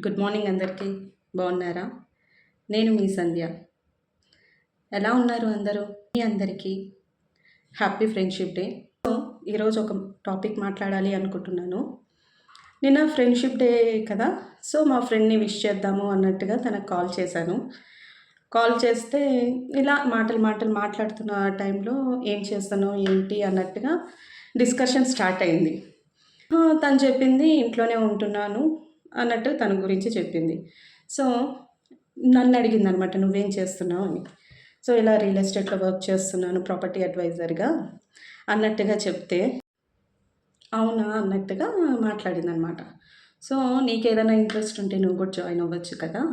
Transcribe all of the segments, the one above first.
Good morning అందరికీ. బాగున్నారా? నేను మీ సంధ్య. ఎలా ఉన్నారు అందరూ? మీ అందరికీ హ్యాపీ ఫ్రెండ్షిప్ డే. సో ఈరోజు ఒక టాపిక్ మాట్లాడాలి అనుకుంటున్నాను. నిన్న ఫ్రెండ్షిప్ డే కదా, సో మా ఫ్రెండ్ని విష్ చేద్దాము అన్నట్టుగా తనకు కాల్ చేశాను. కాల్ చేస్తే ఇలా మాటలు మాట్లాడుతున్న టైంలో ఏం చేస్తానో ఏంటి అన్నట్టుగా డిస్కషన్ స్టార్ట్ అయింది. తను చెప్పింది ఇంట్లోనే ఉంటున్నాను అన్నట్టు తన గురించి చెప్పింది. సో నన్ను అడిగిందనమాట, నువ్వేం చేస్తున్నావు అని. సో ఇలా రియల్ ఎస్టేట్లో వర్క్ చేస్తున్నాను ప్రాపర్టీ అడ్వైజర్గా అన్నట్టుగా చెప్తే, అవునా అన్నట్టుగా మాట్లాడిందనమాట. సో నీకేదైనా ఇంట్రెస్ట్ ఉంటే నువ్వు కూడా జాయిన్ అవ్వచ్చు కదా,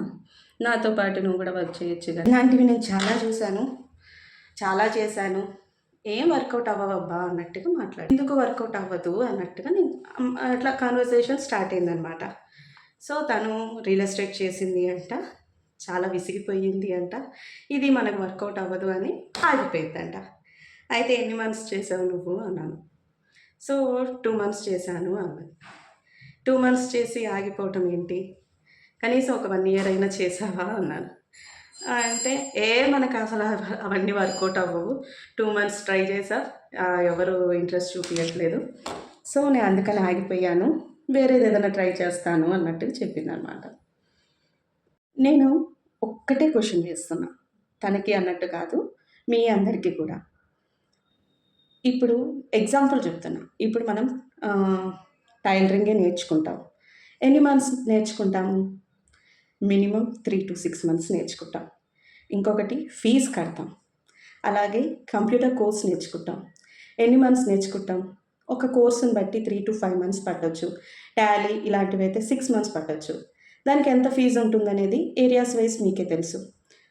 నాతో పాటు నువ్వు కూడా వర్క్ చేయొచ్చు కదా. ఇలాంటివి నేను చాలా చూశాను, చాలా చేశాను, ఏం వర్కౌట్ అవ్వవబ్బా అన్నట్టుగా మాట్లాడి, ఎందుకు వర్కౌట్ అవ్వదు అన్నట్టుగా నేను అట్లా కాన్వర్సేషన్ స్టార్ట్ అయిందనమాట. సో తను రియల్ ఎస్టేట్ చేసింది అంట, చాలా విసిగిపోయింది అంట, ఇది మనకు వర్కౌట్ అవ్వదు అని ఆగిపోయిందంట. అయితే ఎన్ని మంత్స్ చేసావు నువ్వు అన్నాను. సో 2 months చేశాను అన్నది. 2 months చేసి ఆగిపోవటం ఏంటి, కనీసం ఒక 1 year అయినా చేసావా అన్నాను. అంటే మనకు అసలు అవన్నీ వర్కౌట్ అవ్వవు, 2 months ట్రై చేసా, ఎవరు ఇంట్రెస్ట్ చూపించట్లేదు, సో నేను అందుకని ఆగిపోయాను, వేరేది ఏదైనా ట్రై చేస్తాను అన్నట్టుగా చెప్పిందనమాట. నేను ఒక్కటే క్వశ్చన్ చేస్తున్నా, తనకి అన్నట్టు కాదు, మీ అందరికీ కూడా. ఇప్పుడు ఎగ్జాంపుల్ చెప్తున్నా. ఇప్పుడు మనం టైలరింగే నేర్చుకుంటాం. ఎన్ని మంత్స్ నేర్చుకుంటాము? మినిమం 3 to 6 months నేర్చుకుంటాం. ఇంకొకటి ఫీజు కడతాం. అలాగే కంప్యూటర్ కోర్స్ నేర్చుకుంటాం. ఎన్ని మంత్స్ నేర్చుకుంటాం? ఒక కోర్సుని బట్టి 3 to 5 months పట్టొచ్చు. టాలీ ఇలాంటివి అయితే 6 months పట్టొచ్చు. దానికి ఎంత ఫీజు ఉంటుందనేది ఏరియాస్ వైజ్ మీకే తెలుసు.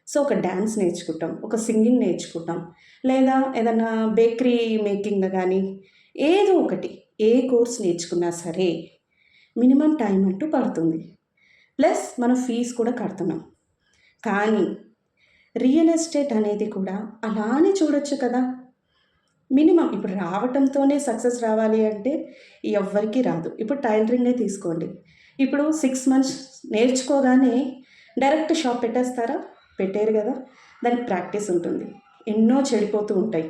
సో ఒక డ్యాన్స్ నేర్చుకుంటాం, ఒక సింగింగ్ నేర్చుకుంటాం, లేదా ఏదన్నా బేకరీ మేకింగ్ కానీ ఏదో ఒకటి, ఏ కోర్స్ నేర్చుకున్నా సరే మినిమం టైం అంటూ పడుతుంది. ప్లస్ మనం ఫీజు కూడా కడుతున్నాం. కానీ రియల్ ఎస్టేట్ అనేది కూడా అలానే చూడొచ్చు కదా. మినిమం ఇప్పుడు రావటంతోనే సక్సెస్ రావాలి అంటే ఎవ్వరికీ రాదు. ఇప్పుడు టైలరింగే తీసుకోండి. ఇప్పుడు 6 months నేర్చుకోగానే డైరెక్ట్ షాప్ పెట్టేస్తారా? పెట్టేరు కదా. దానికి ప్రాక్టీస్ ఉంటుంది, ఎన్నో చెడిపోతూ ఉంటాయి.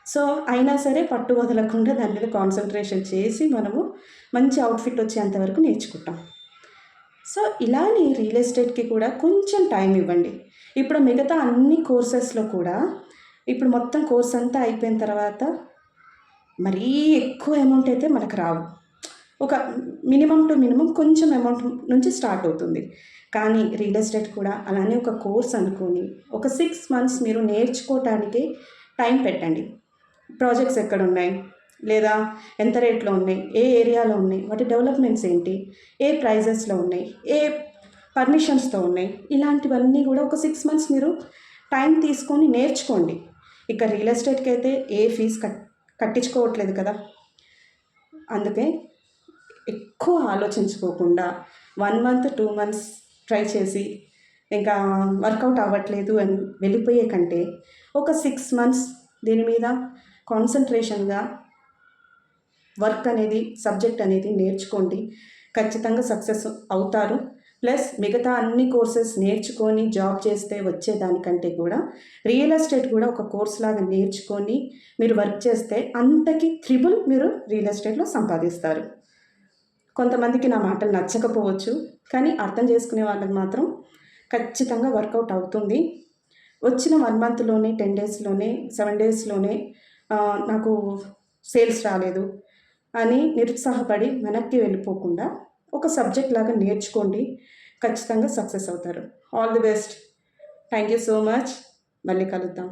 సో అయినా సరే పట్టు వదలకుండా దాని మీద కాన్సన్ట్రేషన్ చేసి మనము మంచి అవుట్ఫిట్ వచ్చేంతవరకు నేర్చుకుంటాం. సో ఇలానే రియల్ ఎస్టేట్కి కూడా కొంచెం టైం ఇవ్వండి. ఇప్పుడు మిగతా అన్ని కోర్సెస్లో కూడా ఇప్పుడు మొత్తం కోర్స్ అంతా అయిపోయిన తర్వాత మరీ ఎక్కువ అమౌంట్ అయితే మనకు రావు. ఒక మినిమం టు మినిమం కొంచెం అమౌంట్ నుంచి స్టార్ట్ అవుతుంది. కానీ రియల్ ఎస్టేట్ కూడా అలానే ఒక కోర్స్ అనుకొని ఒక 6 months మీరు నేర్చుకోవటానికి టైం పెట్టండి. ప్రాజెక్ట్స్ ఎక్కడ ఉన్నాయి, లేదా ఎంత రేట్లో ఉన్నాయి, ఏ ఏరియాలో ఉన్నాయి, వాటి డెవలప్మెంట్స్ ఏంటి, ఏ ప్రైజెస్లో ఉన్నాయి, ఏ పర్మిషన్స్తో ఉన్నాయి, ఇలాంటివన్నీ కూడా ఒక 6 months మీరు టైం తీసుకొని నేర్చుకోండి. ఇక రియల్ ఎస్టేట్కి అయితే ఏ ఫీజు కట్టించుకోవట్లేదు కదా. అందుకే ఎక్కువ ఆలోచించుకోకుండా 1 month 2 months ట్రై చేసి ఇంకా వర్కౌట్ అవ్వట్లేదు అని వెళ్ళిపోయే కంటే ఒక 6 months దీని మీద కాన్సన్ట్రేషన్గా వర్క్ అనేది, సబ్జెక్ట్ అనేది నేర్చుకోండి. ఖచ్చితంగా సక్సెస్ అవుతారు. ప్లస్ మిగతా అన్ని కోర్సెస్ నేర్చుకొని జాబ్ చేస్తే వచ్చేదానికంటే కూడా రియల్ ఎస్టేట్ కూడా ఒక కోర్స్ లాగా నేర్చుకొని మీరు వర్క్ చేస్తే అంతకి త్రిబుల్ మీరు రియల్ ఎస్టేట్లో సంపాదిస్తారు. కొంతమందికి నా మాటలు నచ్చకపోవచ్చు, కానీ అర్థం చేసుకునే వాళ్ళకి మాత్రం ఖచ్చితంగా వర్కౌట్ అవుతుంది. వచ్చిన 1 monthలోనే 10 daysలోనే 7 daysలోనే నాకు సేల్స్ రాలేదు అని నిరుత్సాహపడి వెనక్కి వెళ్ళిపోకుండా ఒక సబ్జెక్ట్ లాగా నేర్చుకోండి, ఖచ్చితంగా సక్సెస్ అవుతారు. All the best. Thank you so much. మళ్ళీ కలుద్దాం.